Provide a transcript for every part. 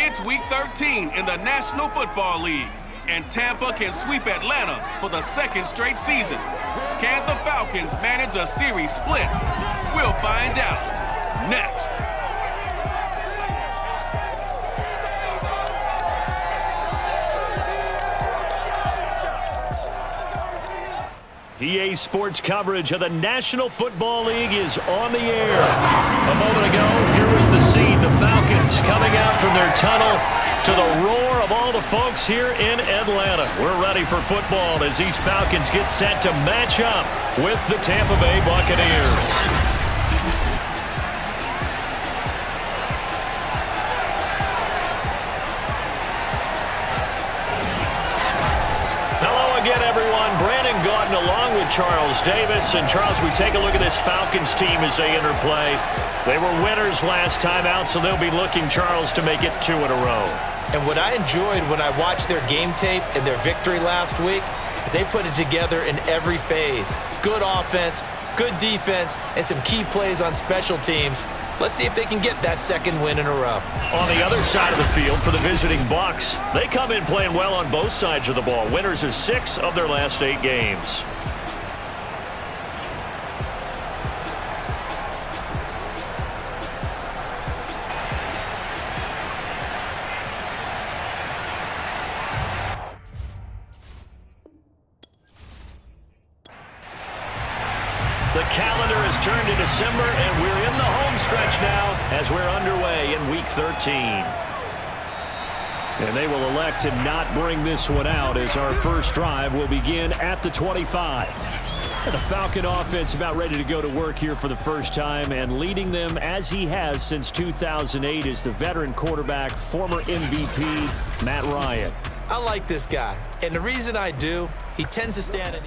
It's Week 13 in the National Football League, and Tampa can sweep Atlanta for the second straight season. Can the Falcons manage a series split? We'll find out next. EA Sports coverage of the National Football League is on the air. A moment ago, here was the scene. The Falcons coming out from their tunnel to the roar of all the folks here in Atlanta. We're ready for football as these Falcons get set to match up with the Tampa Bay Buccaneers. Along with Charles Davis. And Charles, we take a look at this Falcons team as they interplay. They were winners last time out, so they'll be looking, Charles, to make it 2 in a row. And what I enjoyed when I watched their game tape and their victory last week is they put it together in every phase. Good offense, good defense, and some key plays on special teams. Let's see if they can get that second win in a row. On the other side of the field for the visiting Bucs, they come in playing well on both sides of the ball. Winners of 6 of their last 8 games. The calendar has turned to December, and we're in the home stretch now as we're underway in Week 13. And they will elect to not bring this one out as our first drive will begin at the 25. And the Falcon offense about ready to go to work here for the first time, and leading them as he has since 2008 is the veteran quarterback, former MVP, Matt Ryan. I like this guy, and the reason I do, he tends to stand in.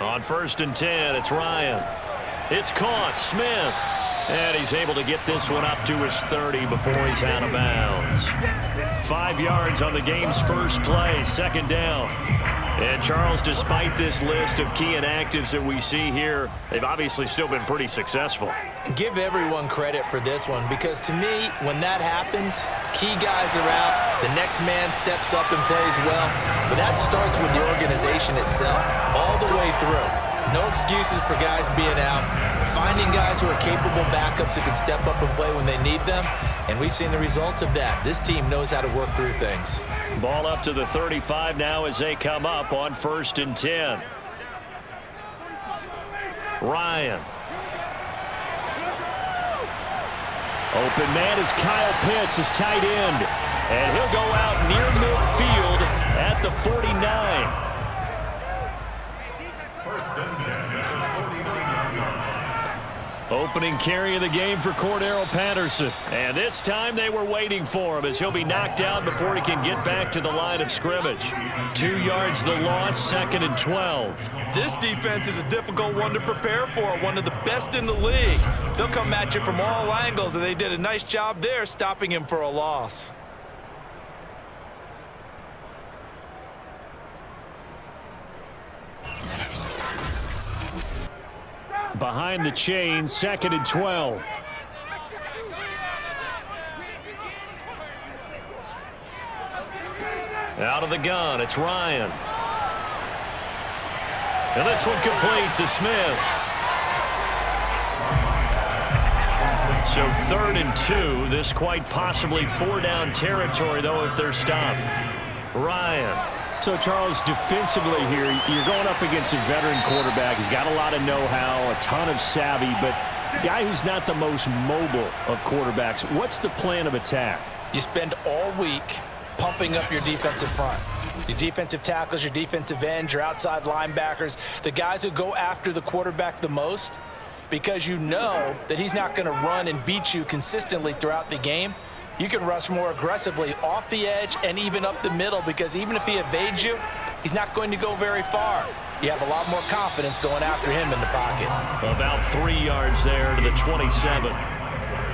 On 1st and 10, it's Ryan. It's caught. Smith. And he's able to get this one up to his 30 before he's out of bounds. 5 yards on the game's first play, 2nd down. And Charles, despite this list of key inactives that we see here, they've obviously still been pretty successful. Give everyone credit for this one, because to me, when that happens, key guys are out, the next man steps up and plays well, but that starts with the organization itself, all the way through. No excuses for guys being out, finding guys who are capable backups who can step up and play when they need them, and we've seen the results of that. This team knows how to work through things. Ball up to the 35 now as they come up on 1st and 10. Ryan. Open man is Kyle Pitts, his tight end. And he'll go out near midfield at the 49. Opening carry of the game for Cordero Patterson. And this time they were waiting for him as he'll be knocked down before he can get back to the line of scrimmage. 2 yards the loss, 2nd and 12. This defense is a difficult one to prepare for, one of the best in the league. They'll come at you from all angles, and they did a nice job there stopping him for a loss. Behind the chain, 2nd and 12. Out of the gun, it's Ryan. And this one complete to Smith. So 3rd and 2. This quite possibly 4-down territory, though, if they're stopped. Ryan. So, Charles, defensively here, you're going up against a veteran quarterback. He's got a lot of know-how, a ton of savvy, but a guy who's not the most mobile of quarterbacks. What's the plan of attack? You spend all week pumping up your defensive front. Your defensive tackles, your defensive ends, your outside linebackers, the guys who go after the quarterback the most, because you know that he's not going to run and beat you consistently throughout the game. You can rush more aggressively off the edge and even up the middle, because even if he evades you, he's not going to go very far. You have a lot more confidence going after him in the pocket. About 3 yards there to the 27.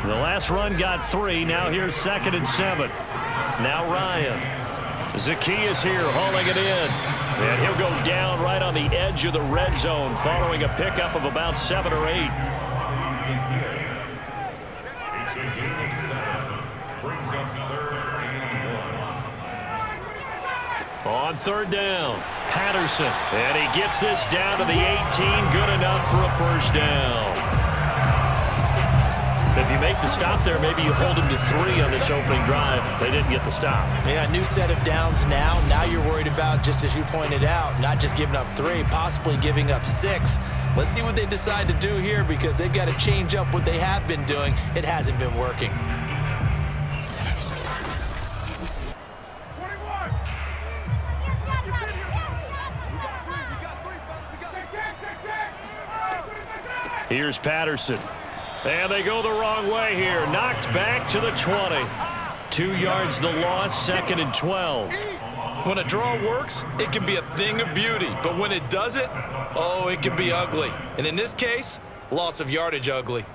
The last run got 3. Now here's 2nd and 7. Now Ryan. Zacchaeus here hauling it in. And he'll go down right on the edge of the red zone following a pickup of about 7 or 8. On third down, Patterson. And he gets this down to the 18. Good enough for a first down. If you make the stop there, maybe you hold them to 3 on this opening drive. They didn't get the stop. Yeah, new set of downs now. Now you're worried about, just as you pointed out, not just giving up 3, possibly giving up 6. Let's see what they decide to do here because they've got to change up what they have been doing. It hasn't been working. Here's Patterson. And they go the wrong way here. Knocked back to the 20. 2 yards the loss, 2nd and 12. When a draw works, it can be a thing of beauty. But when it doesn't, oh, it can be ugly. And in this case, loss of yardage ugly.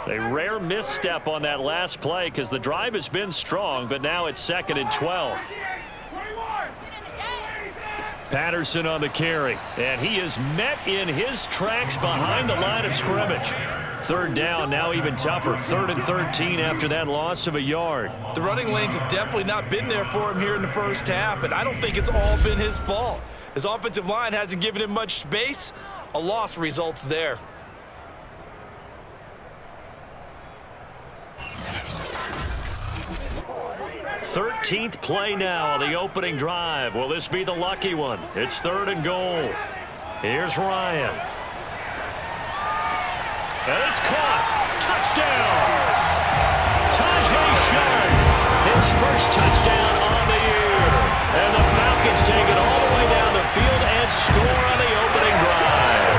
A rare misstep on that last play because the drive has been strong, but now it's 2nd and 12. Patterson on the carry, and he is met in his tracks behind the line of scrimmage. 3rd down, now even tougher. 3rd and 13 after that loss of a yard. The running lanes have definitely not been there for him here in the first half, and I don't think it's all been his fault. His offensive line hasn't given him much space. A loss results there. 13th play now on the opening drive. Will this be the lucky one? It's 3rd and goal. Here's Ryan. And it's caught. Touchdown. Tajay Sharp. His first touchdown on the year. And the Falcons take it all the way down the field and score on the opening drive.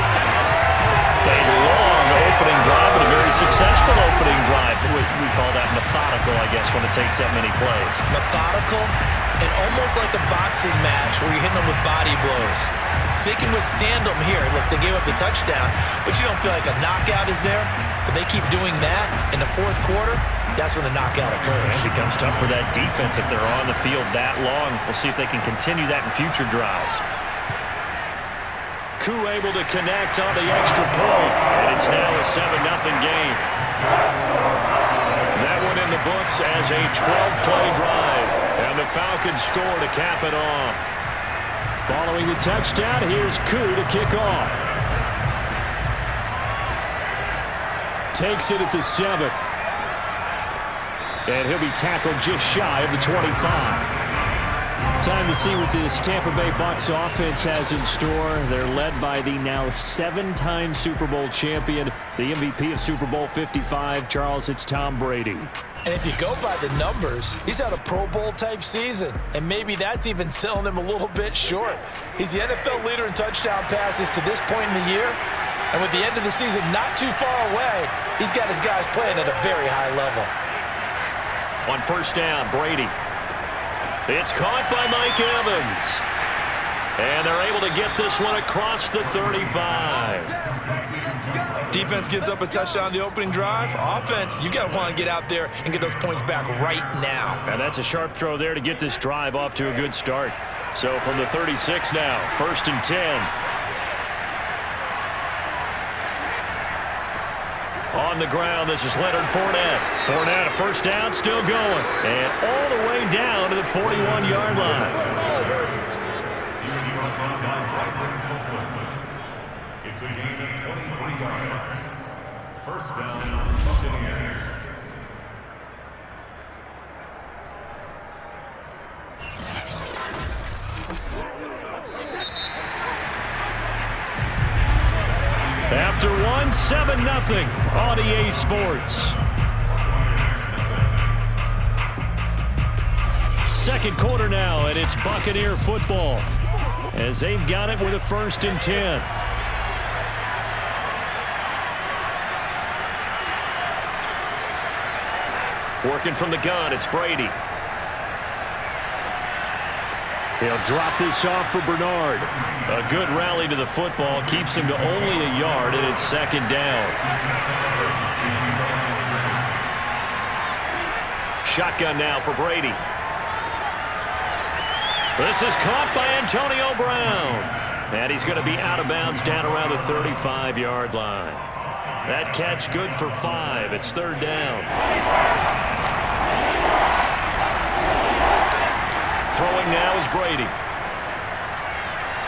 A long opening drive, but a very successful opening drive. We call that methodical, I guess, when it takes that many plays. Methodical and almost like a boxing match where you're hitting them with body blows. They can withstand them here. Look, they gave up the touchdown, but you don't feel like a knockout is there. But they keep doing that in the 4th quarter. That's when the knockout occurs. It becomes tough for that defense if they're on the field that long. We'll see if they can continue that in future drives. Koo able to connect on the extra point, and it's now a 7-0 game. That one in the books as a 12-play drive, and the Falcons score to cap it off. Following the touchdown, here's Koo to kick off. Takes it at the 7. And he'll be tackled just shy of the 25. Time to see what this Tampa Bay Bucs offense has in store. They're led by the now 7-time Super Bowl champion, the MVP of Super Bowl 55, Charles, it's Tom Brady. And if you go by the numbers, he's had a Pro Bowl-type season. And maybe that's even selling him a little bit short. He's the NFL leader in touchdown passes to this point in the year. And with the end of the season not too far away, he's got his guys playing at a very high level. On first down, Brady. It's caught by Mike Evans. And they're able to get this one across the 35. Defense gives up a touchdown on the opening drive. Offense, you got to want to get out there and get those points back right now. And that's a sharp throw there to get this drive off to a good start. So from the 36 now, 1st and 10. On the ground, this is Leonard Fournette. Fournette, a first down, still going. And all the way down to the 41-yard line. It's a gain of 23 yards. First down, Buccaneers. After one, 7-0 on EA Sports. Second quarter now, and it's Buccaneer football as they've got it with a 1st and 10. Working from the gun, it's Brady. He'll drop this off for Bernard. A good rally to the football keeps him to only a yard, and it's second down. Shotgun now for Brady. This is caught by Antonio Brown. And he's going to be out of bounds down around the 35-yard line. That catch good for 5. It's third down. Throwing now is Brady.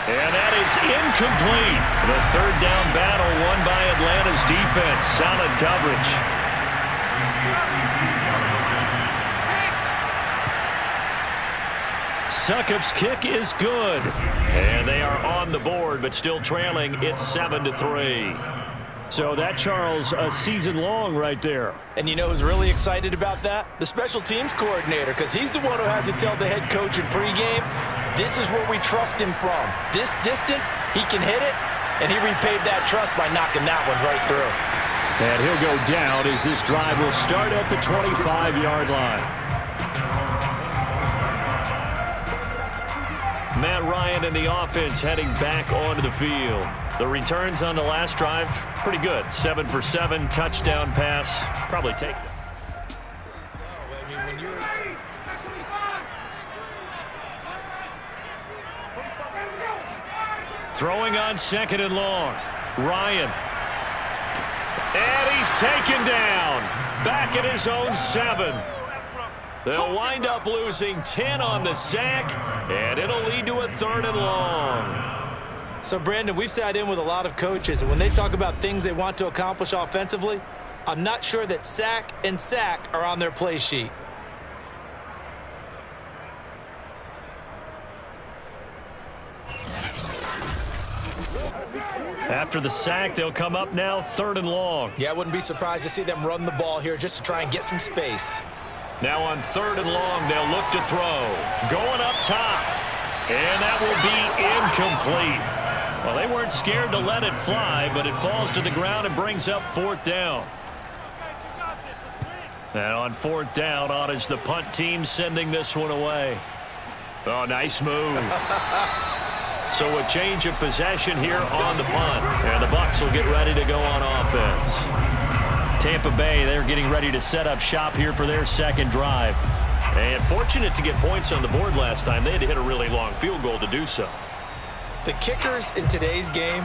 And that is incomplete. The third down battle won by Atlanta's defense. Solid coverage. Succop's kick is good. And they are on the board, but still trailing. It's 7-3. So that, Charles, a season long right there. And you know who's really excited about that? The special teams coordinator, because he's the one who has to tell the head coach in pregame, this is where we trust him from. This distance, he can hit it, and he repaid that trust by knocking that one right through. And he'll go down as this drive will start at the 25-yard line. Matt Ryan and the offense heading back onto the field. The returns on the last drive, pretty good. 7 for 7, touchdown pass. Probably take it. Throwing on second and long. Ryan. And he's taken down. Back at his own 7. They'll wind up losing 10 on the sack, and it'll lead to a third and long. So, Brandon, we've sat in with a lot of coaches, and when they talk about things they want to accomplish offensively, I'm not sure that sack and sack are on their play sheet. After the sack, they'll come up now third and long. Yeah, I wouldn't be surprised to see them run the ball here just to try and get some space. Now on third and long, they'll look to throw. Going up top. And that will be incomplete. Well, they weren't scared to let it fly, but it falls to the ground and brings up fourth down. And on fourth down, on is the punt team sending this one away. Oh, nice move. So a change of possession here on the punt. And the Bucs will get ready to go on offense. Tampa Bay, they're getting ready to set up shop here for their second drive. And fortunate to get points on the board last time. They had to hit a really long field goal to do so. The kickers in today's game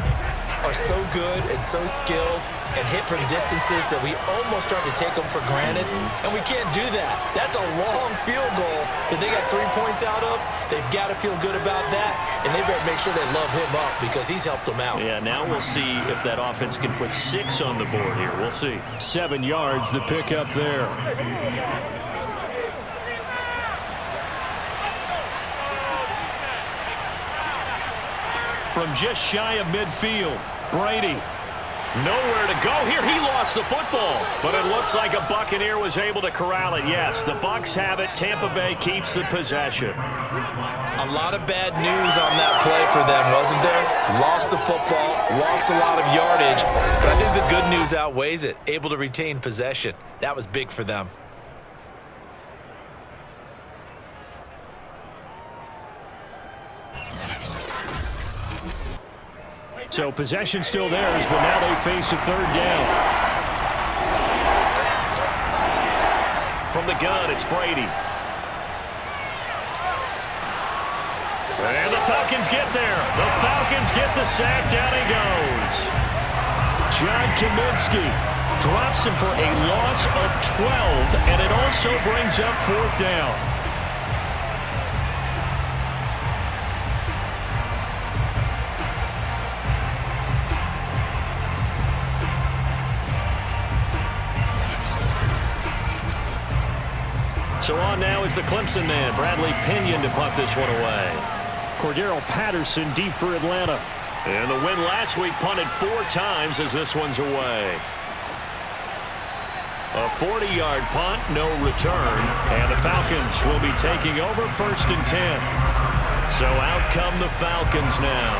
are so good and so skilled and hit from distances that we almost start to take them for granted, and we can't do that. That's a long field goal that they got 3 points out of. They've got to feel good about that, and they better make sure they love him up because he's helped them out. Yeah, now we'll see if that offense can put 6 on the board here. We'll see. 7 yards, the pickup there. From just shy of midfield, Brady. Nowhere to go here. He lost the football, but it looks like a Buccaneer was able to corral it. Yes, the Bucs have it. Tampa Bay keeps the possession. A lot of bad news on that play for them, wasn't there? Lost the football, lost a lot of yardage, but I think the good news outweighs it. Able to retain possession. That was big for them. So possession still theirs, but now they face a third down. From the gun, it's Brady. And the Falcons get there. The Falcons get the sack. Down he goes. John Kaminsky drops him for a loss of 12, and it also brings up fourth down. So on now is the Clemson man, Bradley Pinion, to punt this one away. Cordero Patterson deep for Atlanta. And the win last week punted 4 times as this one's away. A 40-yard punt, no return. And the Falcons will be taking over first and 10. So out come the Falcons now.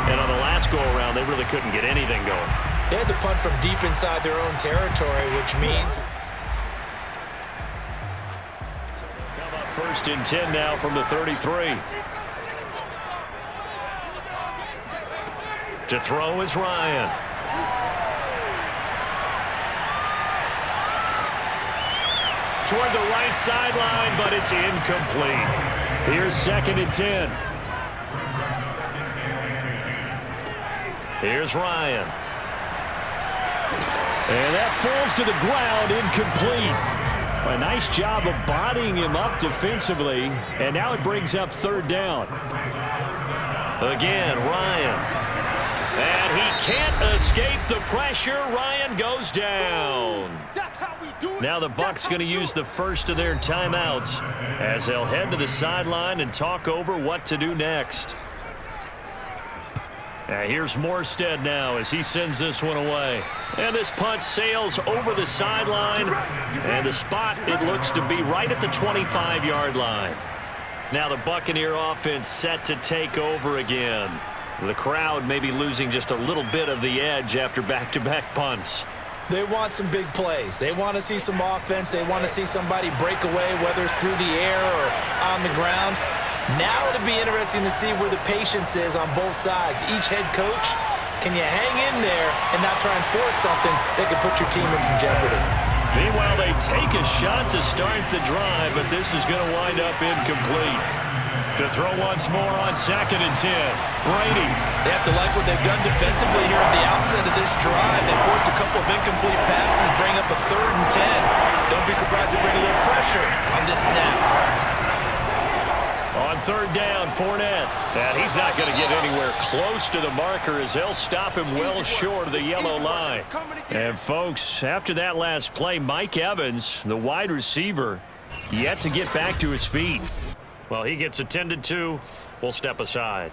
And on the last go-around, they really couldn't get anything going. They had to punt from deep inside their own territory, which means... First and 10 now from the 33. To throw is Ryan. Toward the right sideline, but it's incomplete. Here's 2nd and 10. Here's Ryan. And that falls to the ground, incomplete. A nice job of bodying him up defensively, and now it brings up 3rd down. Again, Ryan. And he can't escape the pressure. Ryan goes down. Now the Bucs going to use the first of their timeouts as they'll head to the sideline and talk over what to do next. Here's Morstead now as he sends this one away. And this punt sails over the sideline. And the spot, it looks to be right at the 25-yard line. Now the Buccaneer offense set to take over again. The crowd may be losing just a little bit of the edge after back-to-back punts. They want some big plays. They want to see some offense. They want to see somebody break away, whether it's through the air or on the ground. Now it'll be interesting to see where the patience is on both sides. Each head coach, can you hang in there and not try and force something that could put your team in some jeopardy? Meanwhile, they take a shot to start the drive, but this is going to wind up incomplete. To throw once more on 2nd and 10. Brady. They have to like what they've done defensively here at the outset of this drive. They forced a couple of incomplete passes, bring up a 3rd and 10. Don't be surprised to bring a little pressure on this snap. On 3rd down, Fournette. And he's not going to get anywhere close to the marker as they'll stop him well short of the yellow line. And, folks, after that last play, Mike Evans, the wide receiver, yet to get back to his feet. Well, he gets attended to. We'll step aside.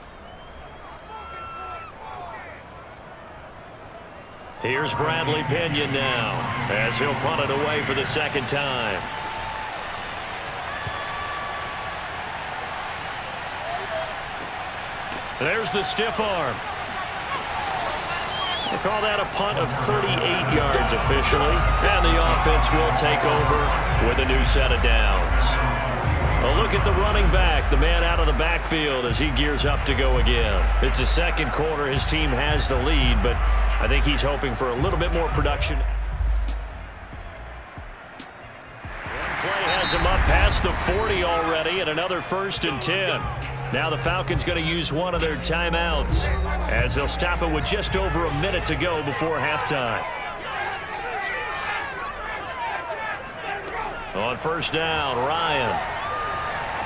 Here's Bradley Pinion now as he'll punt it away for the 2nd time. There's the stiff arm. They call that a punt of 38 yards officially. And the offense will take over with a new set of downs. A look at the running back, the man out of the backfield as he gears up to go again. It's the 2nd quarter. His team has the lead, but I think he's hoping for a little bit more production. One play has him up past the 40 already, and another 1st and 10. Now the Falcons going to use one of their timeouts as they'll stop it with just over a minute to go before halftime. On 1st down, Ryan.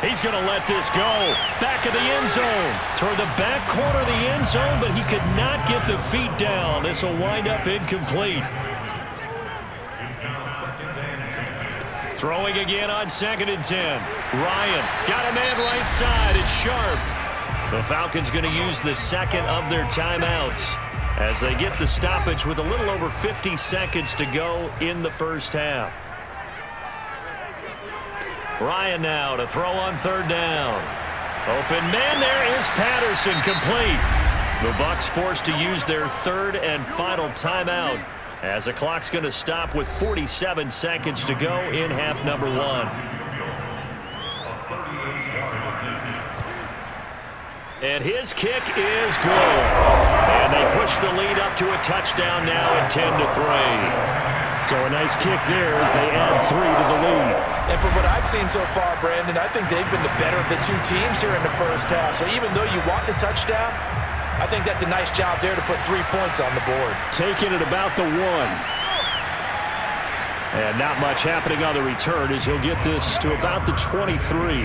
He's going to let this go. Back of the end zone. Toward the back corner of the end zone, but he could not get the feet down. This will wind up incomplete. Throwing again on 2nd and 10. Ryan got a man right side. It's Sharp. The Falcons going to use the 2nd of their timeouts as they get the stoppage with a little over 50 seconds to go in the 1st half. Ryan now to throw on 3rd down. Open man, there is Patterson, complete. The Bucs forced to use their 3rd and final timeout as the clock's going to stop with 47 seconds to go in half number 1. And his kick is good. And they push the lead up to a touchdown now at 10-3. So a nice kick there as they add 3 to the lead. And from what I've seen so far, Brandon, I think they've been the better of the 2 teams here in the 1st half. So even though you want the touchdown, I think that's a nice job there to put 3 points on the board. Taking it about the 1. And not much happening on the return as he'll get this to about the 23.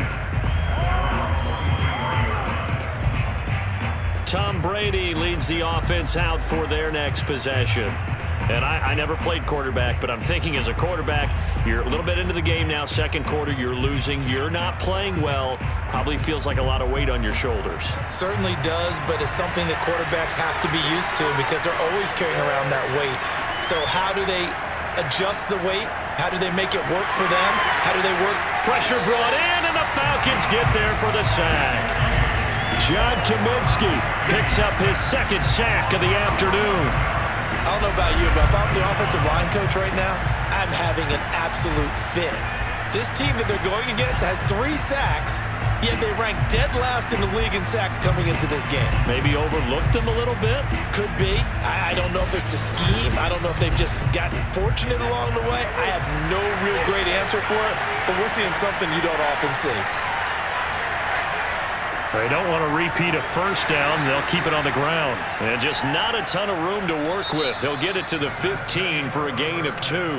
Tom Brady leads the offense out for their next possession. And I never played quarterback, but I'm thinking as a quarterback, you're a little bit into the game now. 2nd quarter, you're losing. You're not playing well. Probably feels like a lot of weight on your shoulders. Certainly does, but it's something that quarterbacks have to be used to because they're always carrying around that weight. So how do they adjust the weight? How do they make it work for them? How do they work? Pressure brought in, and the Falcons get there for the sack. John Kaminsky picks up his 2nd sack of the afternoon. I don't know about you, but if I'm the offensive line coach right now, I'm having an absolute fit. This team that they're going against has 3 sacks, Yet they ranked dead last in the league in sacks coming into this game. Maybe overlooked them a little bit? Could be. I don't know if it's the scheme. I don't know if they've just gotten fortunate along the way. I have no real great answer for it, but we're seeing something you don't often see. They don't want to repeat a first down. They'll keep it on the ground. And just not a ton of room to work with. He'll get it to the 15 for a gain of 2.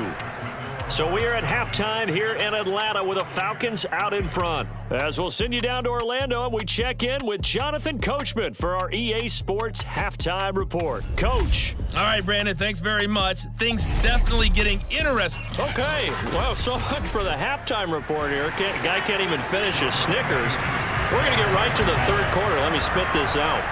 So we are at halftime here in Atlanta with the Falcons out in front. As we'll send you down to Orlando, we check in with Jonathan Coachman for our EA Sports Halftime Report. Coach. All right, Brandon, thanks very much. Things definitely getting interesting. Okay, well, so much for the halftime report here. Guy can't even finish his Snickers. We're going to get right to the third quarter. Let me spit this out.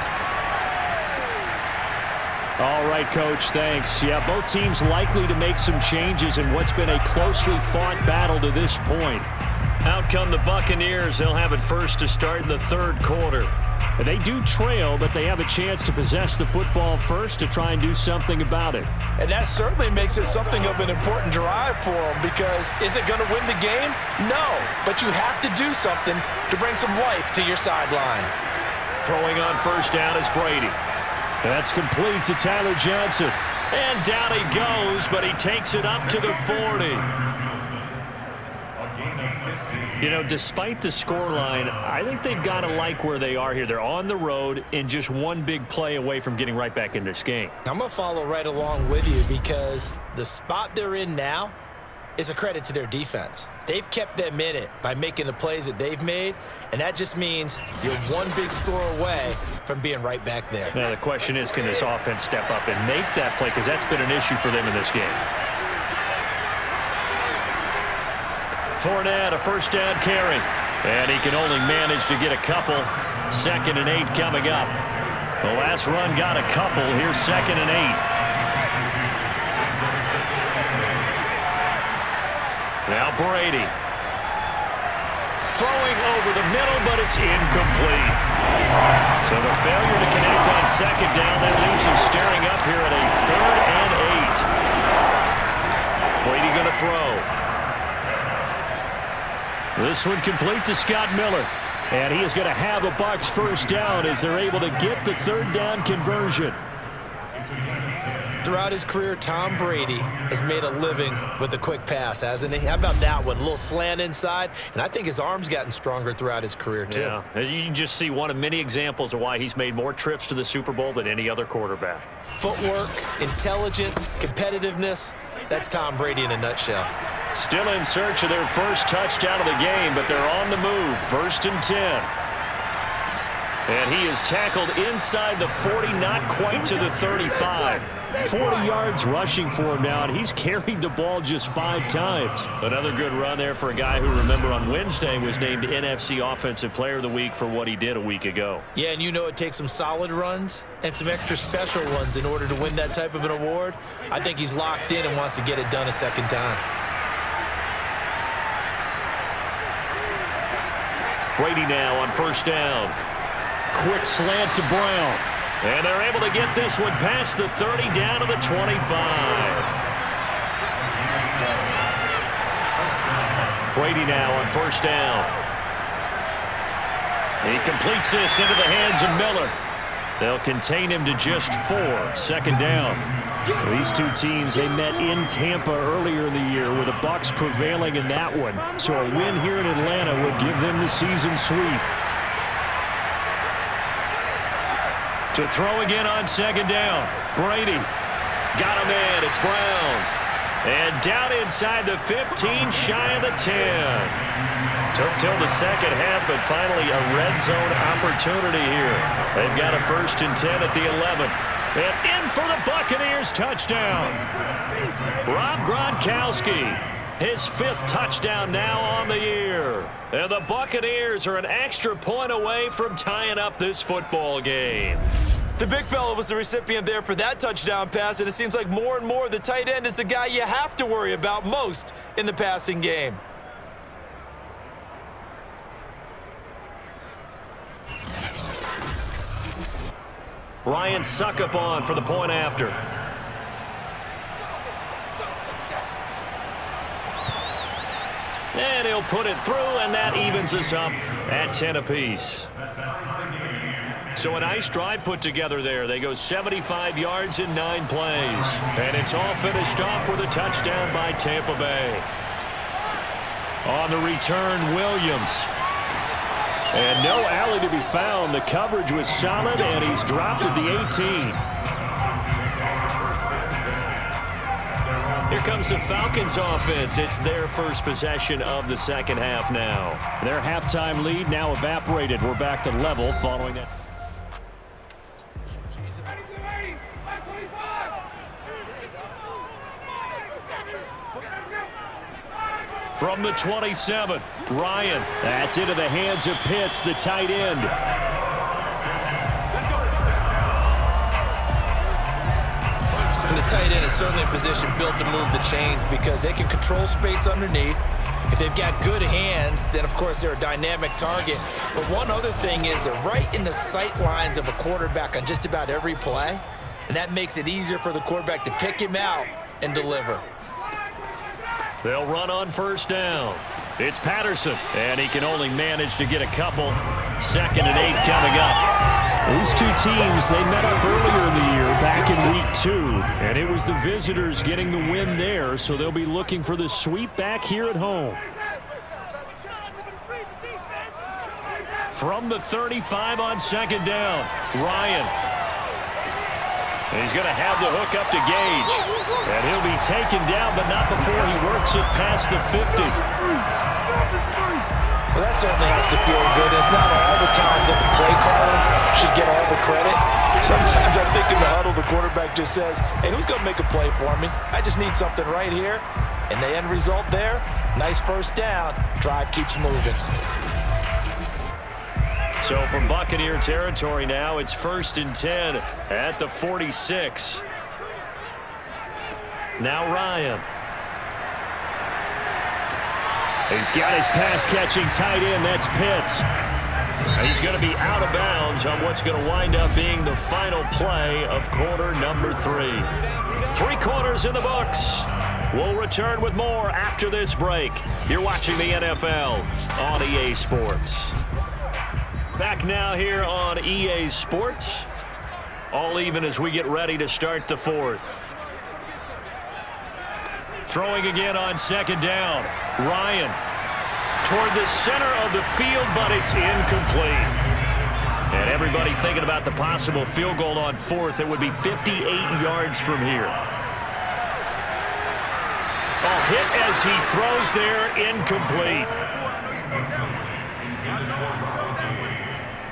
All right, Coach, thanks. Yeah, both teams likely to make some changes in what's been a closely fought battle to this point. Out come the Buccaneers. They'll have it first to start in the third quarter. And they do trail, but they have a chance to possess the football first to try and do something about it. And that certainly makes it something of an important drive for them, because is it going to win the game? No, but you have to do something to bring some life to your sideline. Throwing on first down is Brady. That's complete to Tyler Johnson. And down he goes, but he takes it up to the 40. You know, despite the scoreline, I think they've got to like where they are here. They're on the road and just one big play away from getting right back in this game. I'm going to follow right along with you, because the spot they're in now is a credit to their defense. They've kept them in it by making the plays that they've made, and that just means you're one big score away from being right back there. Now, the question is, can this offense step up and make that play? Because that's been an issue for them in this game. Fournette, a first down carry. And he can only manage to get a couple. 2nd and 8 coming up. The last run got a couple. Here's 2nd and 8. Now Brady. Throwing over the middle, but it's incomplete. So the failure to connect on 2nd down, that leaves him staring up here at a 3rd and 8. Brady going to throw. This one complete to Scott Miller. And he is going to have the Bucs first down as they're able to get the 3rd down conversion. Throughout his career, Tom Brady has made a living with the quick pass, hasn't he? How about that one? A little slant inside, and I think his arm's gotten stronger throughout his career, too. Yeah, you can just see one of many examples of why he's made more trips to the Super Bowl than any other quarterback. Footwork, intelligence, competitiveness, that's Tom Brady in a nutshell. Still in search of their first touchdown of the game, but they're on the move. 1st and 10. And he is tackled inside the 40, not quite to the 35. 40 yards rushing for him now, and he's carried the ball just 5 times. Another good run there for a guy who, remember, on Wednesday was named NFC Offensive Player of the Week for what he did a week ago. Yeah, and you know it takes some solid runs and some extra special ones in order to win that type of an award. I think he's locked in and wants to get it done a second time. Brady now on first down. Quick slant to Brown. And they're able to get this one past the 30 down to the 25. Brady now on first down. He completes this into the hands of Miller. They'll contain him to just 4. 2nd down. These two teams, they met in Tampa earlier in the year with the Bucs prevailing in that one. So a win here in Atlanta would give them the season sweep. To throw again on 2nd down. Brady. Got him in. It's Brown. And down inside the 15, shy of the 10. Took till the second half, but finally a red zone opportunity here. They've got a 1st and 10 at the 11. And in for the Buccaneers touchdown. Rob Gronkowski, his 5th touchdown now on the year. And the Buccaneers are an extra point away from tying up this football game. The big fella was the recipient there for that touchdown pass, and it seems like more and more the tight end is the guy you have to worry about most in the passing game. Ryan Suckup on for the point after. And he'll put it through, and that evens us up at 10 apiece. So a nice drive put together there. They go 75 yards in 9 plays. And it's all finished off with a touchdown by Tampa Bay. On the return, Williams. And no alley to be found. The coverage was solid, and he's dropped at the 18. Here comes the Falcons offense. It's their first possession of the second half now. Their halftime lead now evaporated. We're back to level following that. From the 27, Ryan. That's into the hands of Pitts, the tight end. And the tight end is certainly a position built to move the chains because they can control space underneath. If they've got good hands, then of course they're a dynamic target. But one other thing is they're right in the sight lines of a quarterback on just about every play. And that makes it easier for the quarterback to pick him out and deliver. They'll run on first down. It's Patterson, and he can only manage to get a couple. 2nd and 8 coming up. These two teams, they met up earlier in the year, back in week 2, and it was the visitors getting the win there, so they'll be looking for the sweep back here at home. From the 35 on 2nd down, Ryan. He's going to have the hook up to Gage. And he'll be taken down, but not before he works it past the 50. Well, that certainly has to feel good. It's not all the time that the play caller should get all the credit. Sometimes I think in the huddle, the quarterback just says, hey, who's going to make a play for me? I just need something right here. And the end result there, nice first down. Drive keeps moving. So from Buccaneer territory now, it's 1st and 10 at the 46. Now Ryan. He's got his pass-catching tight end. That's Pitts. He's going to be out of bounds on what's going to wind up being the final play of quarter number 3. 3 quarters in the books. We'll return with more after this break. You're watching the NFL on EA Sports. Back now here on EA Sports. All even as we get ready to start the 4th. Throwing again on 2nd down. Ryan toward the center of the field, but it's incomplete. And everybody thinking about the possible field goal on 4th. It would be 58 yards from here. A hit as he throws there, incomplete.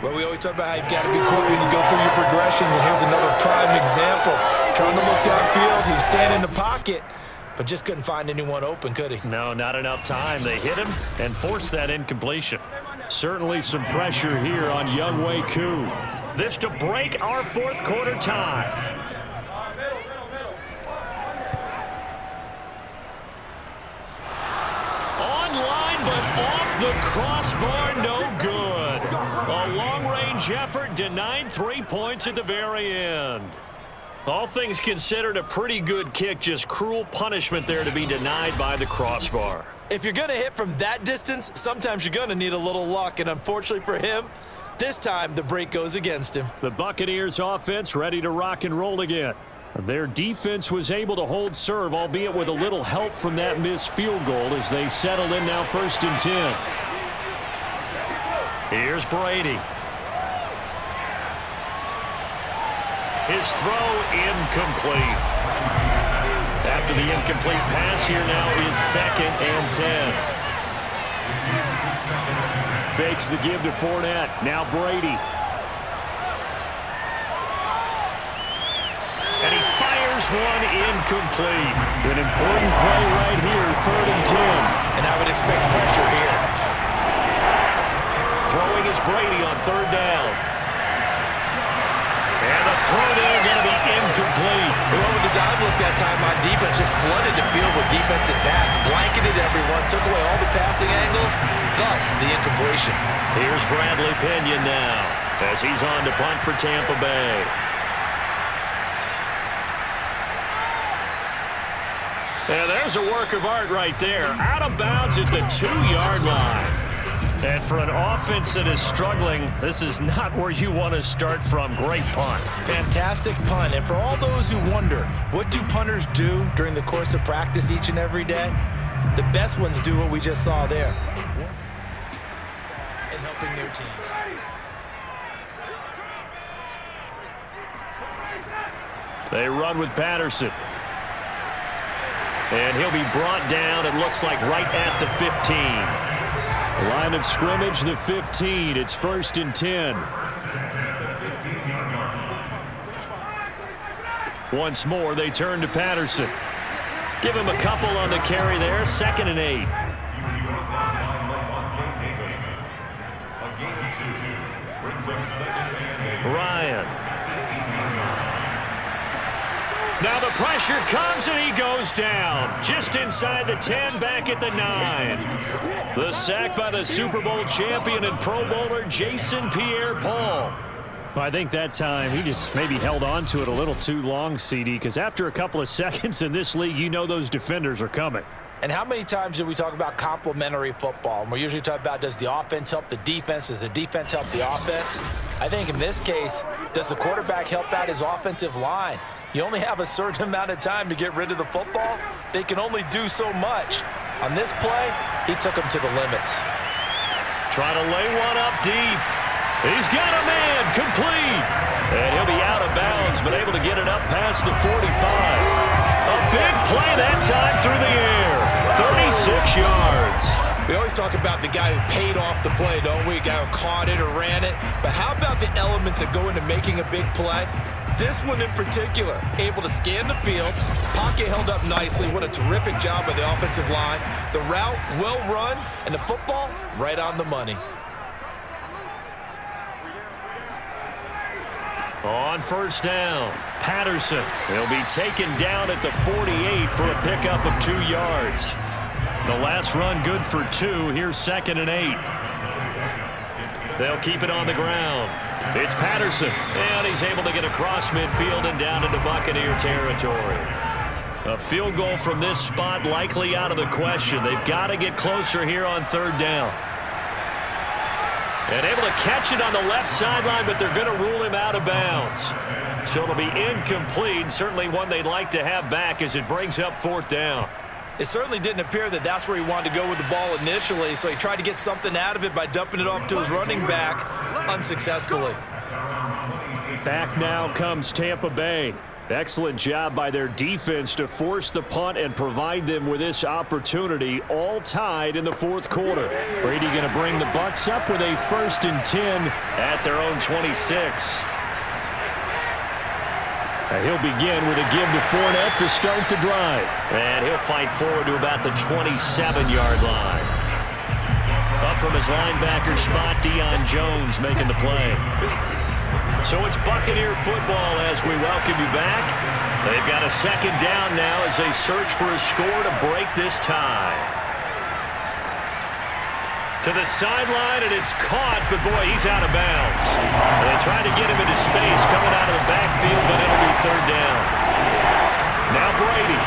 Well, we always talk about how you've got to be quick when you go through your progressions, and here's another prime example. Trying to look downfield, he was standing in the pocket, but just couldn't find anyone open, could he? No, not enough time. They hit him and forced that incompletion. Certainly some pressure here on Younghoe Koo. This to break our 4th quarter tie. Online, but off the crossbar, no good. A long-range effort denied 3 points at the very end. All things considered, a pretty good kick, just cruel punishment there to be denied by the crossbar. If you're going to hit from that distance, sometimes you're going to need a little luck, and unfortunately for him, this time the break goes against him. The Buccaneers offense ready to rock and roll again. Their defense was able to hold serve, albeit with a little help from that missed field goal as they settled in now 1st and 10. Here's Brady. His throw incomplete. After the incomplete pass, here now is 2nd and 10. Fakes the give to Fournette. Now Brady. And he fires one incomplete. An important play right here, 3rd and 10. And I would expect pressure here. Throwing is Brady on 3rd down. And the throw there going to be incomplete. He went with the dive look that time on defense, just flooded the field with defensive backs, blanketed everyone, took away all the passing angles, thus the incompletion. Here's Bradley Pinion now as he's on to punt for Tampa Bay. And there's a work of art right there. Out of bounds at the 2-yard line. And for an offense that is struggling, this is not where you want to start from. Great punt. Fantastic punt. And for all those who wonder, what do punters do during the course of practice each and every day? The best ones do what we just saw there. And helping their team. They run with Patterson. And he'll be brought down, it looks like, right at the 15. Line of scrimmage, the 15. It's 1st and 10. Once more, they turn to Patterson. Give him a couple on the carry there. 2nd and 8. Ryan. Now the pressure comes and he goes down. Just inside the 10, back at the 9. The sack by the Super Bowl champion and Pro Bowler Jason Pierre-Paul. Well, I think that time he just maybe held on to it a little too long, CD, because after a couple of seconds in this league, you know those defenders are coming. And how many times do we talk about complementary football? And we're usually talking about, does the offense help the defense? Does the defense help the offense? I think in this case, does the quarterback help out his offensive line? You only have a certain amount of time to get rid of the football. They can only do so much. On this play, he took them to the limits. Try to lay one up deep. He's got a man, complete. And he'll be out of bounds, but able to get it up past the 45. A big play that time through the air. 36 yards. We always talk about the guy who paid off the play, don't we? A guy who caught it or ran it. But how about the elements that go into making a big play? This one in particular, able to scan the field, pocket held up nicely. What a terrific job by the offensive line. The route, well run, and the football, right on the money. On 1st down, Patterson. He'll be taken down at the 48 for a pickup of 2 yards. The last run good for 2. Here's 2nd and 8. They'll keep it on the ground. It's Patterson, and he's able to get across midfield and down into Buccaneer territory. A field goal from this spot likely out of the question. They've got to get closer here on 3rd down. And able to catch it on the left sideline, but they're going to rule him out of bounds. So it'll be incomplete, certainly one they'd like to have back as it brings up 4th down. It certainly didn't appear that that's where he wanted to go with the ball initially, so he tried to get something out of it by dumping it off to his running back unsuccessfully. Back now comes Tampa Bay. Excellent job by their defense to force the punt and provide them with this opportunity, all tied in the 4th quarter. Brady going to bring the Bucs up with a 1st and 10 at their own 26. He'll begin with a give to Fournette to start the drive. And he'll fight forward to about the 27-yard line. Up from his linebacker spot, Deion Jones making the play. So it's Buccaneer football as we welcome you back. They've got a 2nd down now as they search for a score to break this tie. To the sideline, and it's caught, but boy, he's out of bounds. And they try to get him into space coming out of the backfield, but it'll be 3rd down. Now Brady.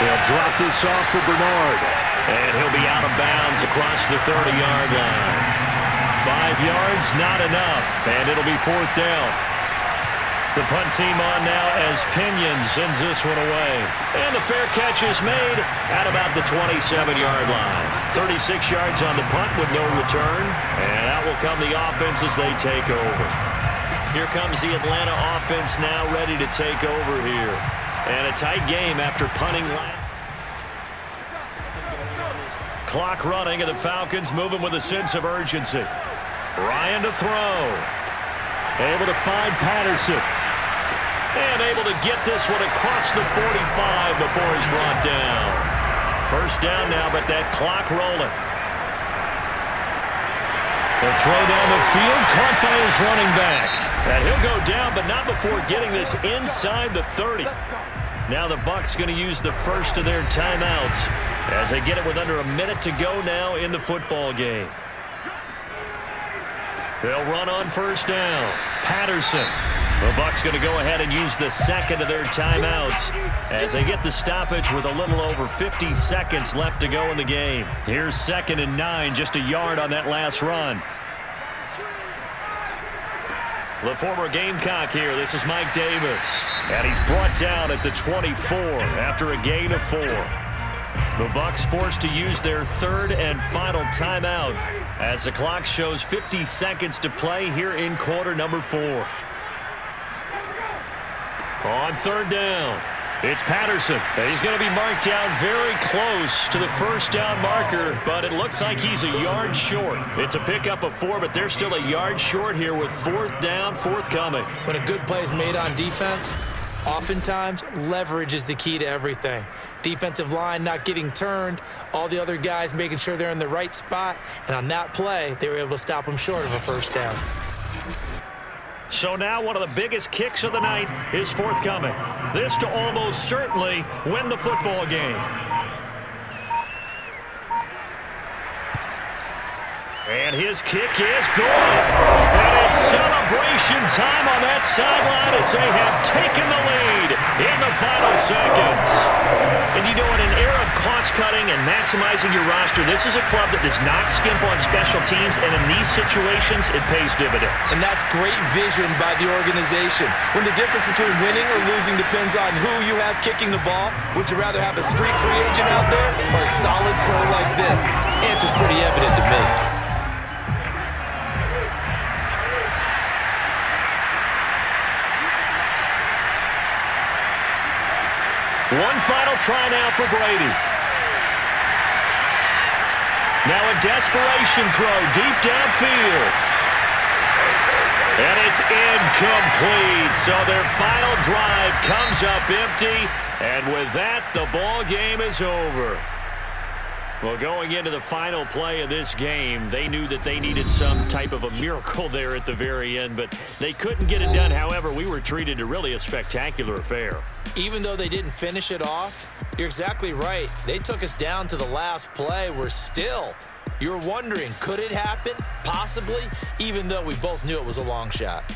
They'll drop this off for Bernard. And he'll be out of bounds across the 30-yard line. 5 yards, not enough, and it'll be 4th down. The punt team on now as Pinion sends this one away. And the fair catch is made at about the 27-yard line. 36 yards on the punt with no return. And out will come the offense as they take over. Here comes the Atlanta offense now ready to take over here. And a tight game after punting last. Clock running, and the Falcons moving with a sense of urgency. Ryan to throw. Able to find Patterson. And able to get this one across the 45 before he's brought down. 1st down now, but that clock rolling. The throw down the field, caught by his running back. And he'll go down, but not before getting this inside the 30. Now the Bucs going to use the first of their timeouts as they get it with under a minute to go now in the football game. They'll run on 1st down. Patterson. The Bucs going to go ahead and use the second of their timeouts as they get the stoppage with a little over 50 seconds left to go in the game. Here's 2nd and 9, just a yard on that last run. The former Gamecock here. This is Mike Davis. And he's brought down at the 24 after a gain of 4. The Bucs forced to use their 3rd and final timeout as the clock shows 50 seconds to play here in quarter number 4. On 3rd down, it's Patterson. He's going to be marked down very close to the first down marker, but it looks like he's a yard short. It's a pickup of 4, but they're still a yard short here with 4th down, forthcoming. When a good play is made on defense, oftentimes leverage is the key to everything. Defensive line not getting turned, all the other guys making sure they're in the right spot, and on that play, they were able to stop them short of a first down. So now one of the biggest kicks of the night is forthcoming. This to almost certainly win the football game. And his kick is good. And it's celebration time on that sideline as they have taken the lead in the final seconds. And you know, in an era of cost-cutting and maximizing your roster, this is a club that does not skimp on special teams, and in these situations, it pays dividends. And that's great vision by the organization. When the difference between winning or losing depends on who you have kicking the ball, would you rather have a street free agent out there or a solid pro like this? The answer's pretty evident to me. One final try now for Brady. Now a desperation throw deep downfield. And it's incomplete. So their final drive comes up empty. And with that, the ball game is over. Well, going into the final play of this game, they knew that they needed some type of a miracle there at the very end, but they couldn't get it done. However, we were treated to really a spectacular affair. Even though they didn't finish it off, you're exactly right. They took us down to the last play. You're wondering, could it happen? Possibly, even though we both knew it was a long shot.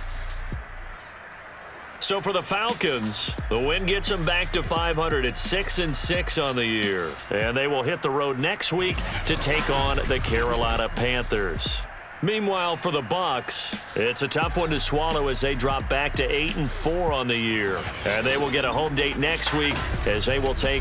So for the Falcons, the win gets them back to 500 at 6-6 on the year. And they will hit the road next week to take on the Carolina Panthers. Meanwhile, for the Bucs, it's a tough one to swallow as they drop back to 8-4 on the year. And they will get a home date next week as they will take